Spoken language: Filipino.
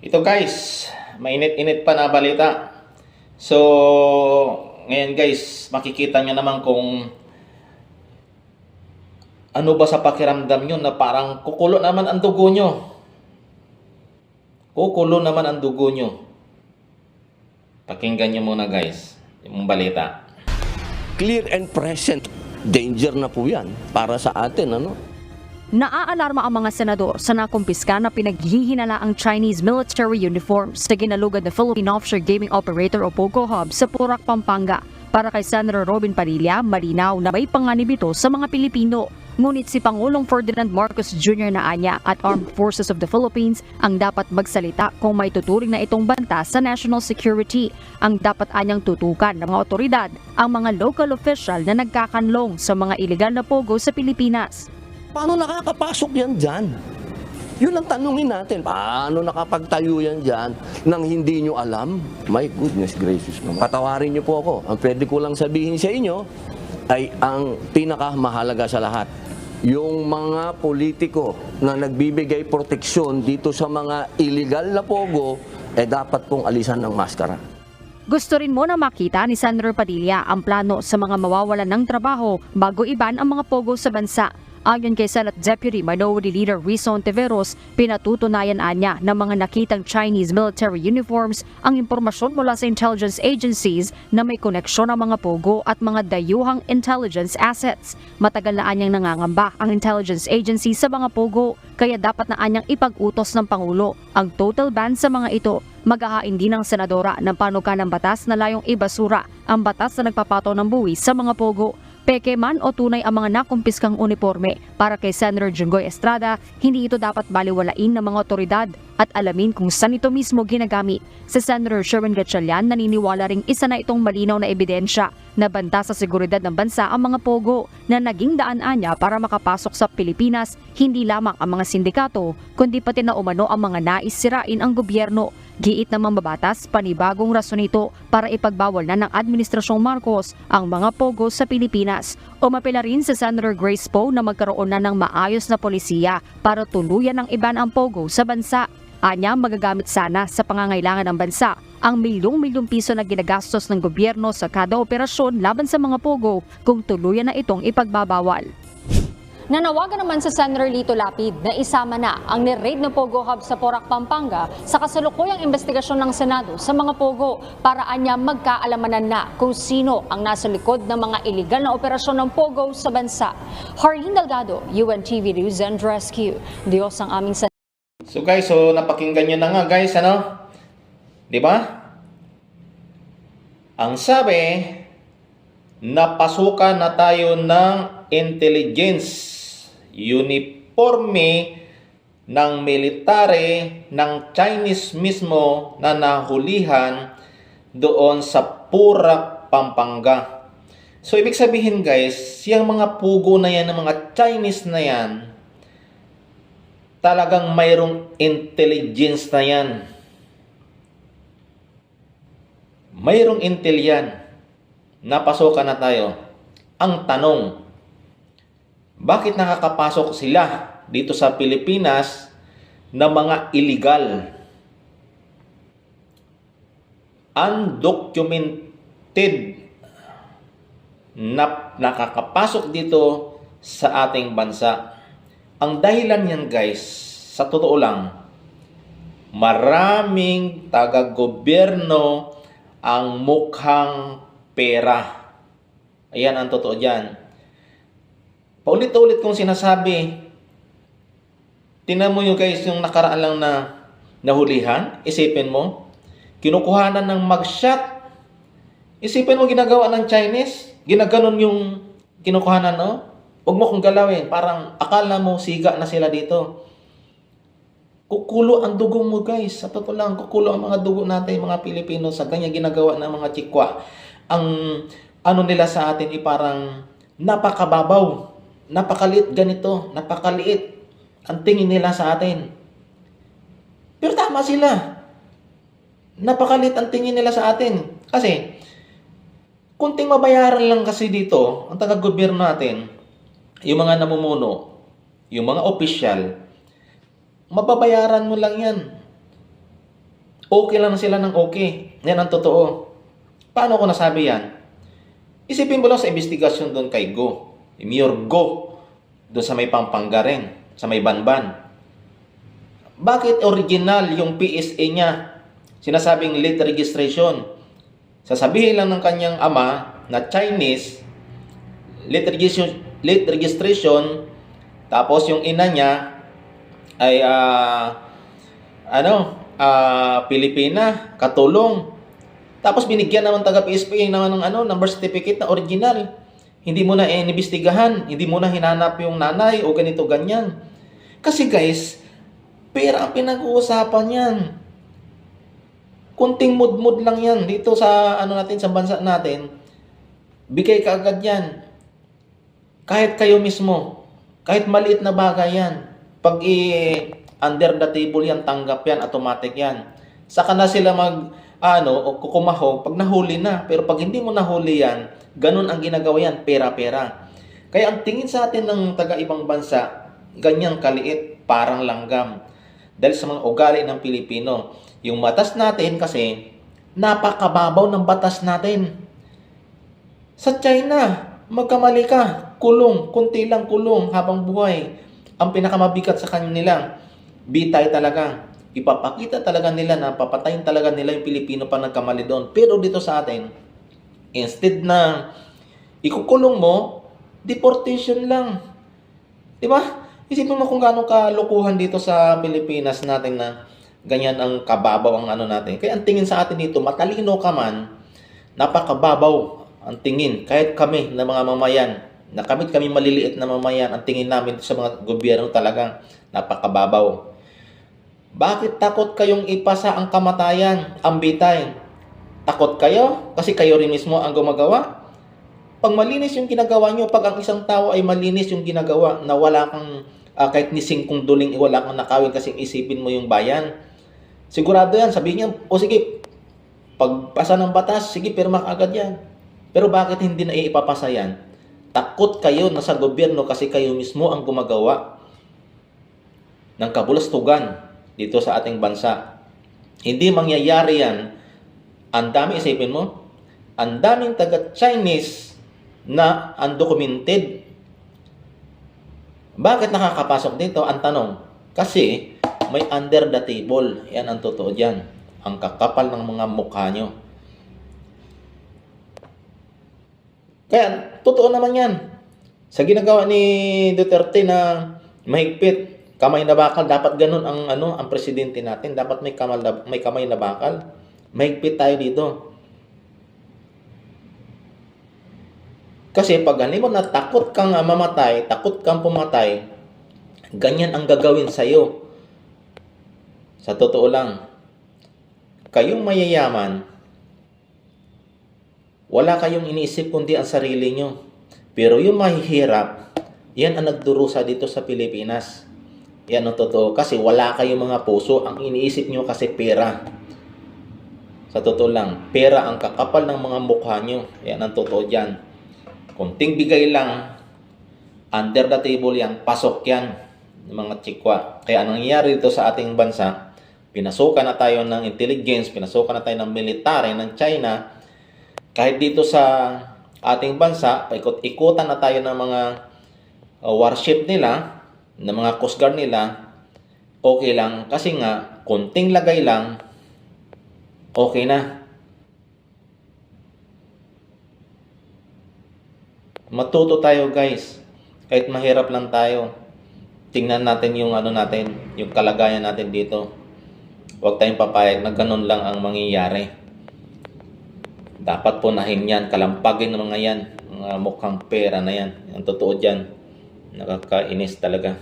Ito guys, mainit-init pa na balita. So, ngayon guys, makikita nyo naman kung ano ba sa pakiramdam nyo na parang kukulo naman ang dugo nyo. Kukulo naman ang dugo nyo. Pakinggan nyo muna guys, yung balita. Clear and present. Danger na po yan para sa atin, ano? Naaalarma ang mga senador sa nakumpiska na pinaghihinala ang Chinese military uniforms sa ginalugad na Philippine Offshore Gaming Operator o POGO Hub sa Porac, Pampanga. Para kay Senator Robin Padilla, malinaw na may panganib ito sa mga Pilipino. Ngunit si Pangulong Ferdinand Marcos Jr. na anya at Armed Forces of the Philippines ang dapat magsalita kung may tuturing na itong banta sa national security. Ang dapat anyang tutukan ng mga otoridad ang mga local official na nagkakanlong sa mga ilegal na POGO sa Pilipinas. Paano nakakapasok yan dyan? Yun ang tanungin natin. Paano nakapagtayo yan dyan nang hindi nyo alam? My goodness gracious naman. Patawarin nyo po ako. Ang pwede ko lang sabihin sa inyo ay ang pinakamahalaga sa lahat. Yung mga politiko na nagbibigay proteksyon dito sa mga illegal na pogo, dapat pong alisan ng maskara. Gusto rin mo na makita ni Senator Padilla ang plano sa mga mawawalan ng trabaho bago iban ang mga pogo sa bansa. Ayon kay Senate Deputy Minority Leader Rizon Tiveros, pinatutunayan anya ng mga nakitang Chinese military uniforms ang impormasyon mula sa intelligence agencies na may koneksyon ang mga pogo at mga dayuhang intelligence assets. Matagal na anyang nangangamba ang intelligence agency sa mga pogo, kaya dapat na anyang ipag-utos ng Pangulo ang total ban sa mga ito. Maghahain din ng senadora ng panukalang batas na layong ibasura ang batas na nagpapato ng buwis sa mga pogo. Peke man o tunay ang mga nakumpiskang uniforme, para kay Senator Junggoy Estrada, hindi ito dapat baliwalain ng mga otoridad at alamin kung saan ito mismo ginagamit. Si Senator Sherwin Gatchalian naniniwala ring isa na itong malinaw na ebidensya na banta sa seguridad ng bansa ang mga pogo na naging daan-anya para makapasok sa Pilipinas, hindi lamang ang mga sindikato, kundi pati na umano ang mga nais sirain ang gobyerno. Giit ng mambabatas, panibagong rason ito para ipagbawal na ng Administrasyong Marcos ang mga pogo sa Pilipinas. Umapela rin si Senator Grace Poe na magkaroon na ng maayos na polisiya para tuluyan ng iban ang pogo sa bansa. Anya, magagamit sana sa pangangailangan ng bansa ang milyong-milyong piso na ginagastos ng gobyerno sa kada operasyon laban sa mga pogo kung tuluyan na itong ipagbabawal. Nanawagan naman sa Senator Lito Lapid na isama na ang ni-raid na POGO Hub sa Porac, Pampanga sa kasalukuyang investigasyon ng Senado sa mga POGO para anya magkaalamanan na kung sino ang nasa likod ng mga iligal na operasyon ng POGO sa bansa. Harleen Delgado, UNTV News and Rescue. Diyos ang aming sa... So guys, napakinggan nyo na nga guys, ano? Di ba? Ang sabi, napasukan na tayo ng intelligence uniforme ng military ng Chinese mismo na nahulihan doon sa Porac, Pampanga. So ibig sabihin guys, yung mga pugo na yan, ng mga Chinese na yan, talagang mayroong intelligence na yan. Mayroong intel yan. Napasukan na tayo. Ang tanong, bakit nakakapasok sila dito sa Pilipinas na mga illegal, undocumented na nakakapasok dito sa ating bansa? Ang dahilan yan guys, sa totoo lang, maraming taga-gobyerno ang mukhang pera. Ayan ang totoo dyan. Paulit-ulit kong sinasabi, tingnan mo yung guys, yung nakaraan lang na nahulihan, isipin mo, kinukuhanan ng mugshot. Isipin mo ginagawa ng Chinese, ginaganon yung kinukuhanan, no? Huwag mo kong galawin, parang akala mo siga na sila dito. Kukulo ang dugo mo guys, sa totoo lang, kukulo ang mga dugo natin, mga Pilipino, sa ganyan ginagawa ng mga chikwa. Ang ano nila sa atin ay parang napakababaw. Napakaliit ganito, napakaliit ang tingin nila sa atin. Pero tama sila. Napakaliit ang tingin nila sa atin. Kasi, kunting mabayaran lang kasi dito, ang taga-gobyerno natin, yung mga namumuno, yung mga opisyal, mababayaran mo lang yan. okay lang sila ng okay. Yan ang totoo. Paano ko nasabi yan? Isipin mo lang sa investigasyon doon kay Go. Mayor Go. Doon sa may Pampanga rin. Sa may Banban. Bakit original yung PSA niya? Sinasabing late registration. Sasabihin lang ng kanyang ama na Chinese, late registration, tapos yung ina niya ay Pilipina, katulong. Tapos binigyan naman taga PSPA naman ng ng birth certificate na original. Hindi mo na inimbestigahan, hindi mo na hinanap yung nanay o ganito ganyan. Kasi guys, pera ang pinag-uusapan yan. Kunting mud-mud lang yan dito sa natin, sa bansa natin. Bigay ka agad yan. Kahit kayo mismo, kahit maliit na bagay yan, pag under the table yan, tanggap yan, automatic yan. Saka na sila o kukumahog pag nahuli na. Pero pag hindi mo nahuli yan, ganun ang ginagawa yan, pera-pera. Kaya ang tingin sa atin ng taga-ibang bansa, ganyang kaliit, parang langgam. Dahil sa mga ugali ng Pilipino. Yung batas natin kasi, napakababaw ng batas natin. Sa China, magkamali ka, kulong, kunti lang kulong habang buhay. Ang pinakamabigat sa kanila, bitay talaga. Ipapakita talaga nila na papatayin talaga nila yung Pilipino pa nagkamali doon. Pero dito sa atin, instead na ikukulong mo, deportation lang. Diba? Isipin mo kung gaano kalukuhan dito sa Pilipinas natin na ganyan ang kababaw ang natin. Kaya ang tingin sa atin dito, matalino ka man, napakababaw ang tingin. Kahit kami na mga mamayan, na kami maliliit na mamayan, ang tingin namin sa mga gobyerno talagang napakababaw. Bakit takot kayong ipasa ang kamatayan, ang bitay? Takot kayo? Kasi kayo rin mismo ang gumagawa? Pag malinis yung ginagawa nyo, pag ang isang tao ay malinis yung ginagawa, na wala kang kahit ni singkong duling, wala kang nakawin kasi isipin mo yung bayan, sigurado yan, sabihin niya, o sige, pagpasa ng batas, sige, pirma ka agad yan. Pero bakit hindi na ipapasa yan? Takot kayo na sa gobyerno kasi kayo mismo ang gumagawa ng kabulastugan dito sa ating bansa. Hindi mangyayari yan. Ang dami, isipin mo, ang daming taga-Chinese na undocumented. Bakit nakakapasok dito? Ang tanong, kasi may under the table. Yan ang totoo dyan. Ang kakapal ng mga mukha nyo. Kaya, totoo naman yan. Sa ginagawa ni Duterte na mahigpit, kamay na bakal, dapat ganun ang presidente natin. Dapat may kamay na bakal. Mahigpit tayo dito. Kasi pag mo na takot kang mamatay, takot kang pumatay, ganyan ang gagawin sa'yo. Sa totoo lang, kayong mayayaman, wala kayong iniisip kundi ang sarili nyo. Pero yung mahihirap, yan ang nagdurusa dito sa Pilipinas. Yan ang totoo. Kasi wala kayong mga puso. Ang iniisip nyo kasi pera. Sa totoo lang, pera ang kakapal ng mga mukha nyo. Yan ang totoo dyan. Kunting bigay lang, under the table yan, pasok yan, ng mga tsikwa. Kaya anong nangyayari dito sa ating bansa, pinasukan na tayo ng intelligence, pinasukan na tayo ng military ng China. Kahit dito sa ating bansa, paikot-ikutan na tayo ng mga warship nila, ng mga Coast Guard nila, okay lang. Kasi nga, kunting lagay lang, okay na. Matuto tayo guys. Kahit mahirap lang tayo. Tingnan natin yung natin, yung kalagayan natin dito. Huwag tayong papayag na ganun lang ang mangyayari. Dapat punahin yan, kalampagin ng mga yan, mga mukhang pera na yan. Ang totoo dyan, nakakainis talaga.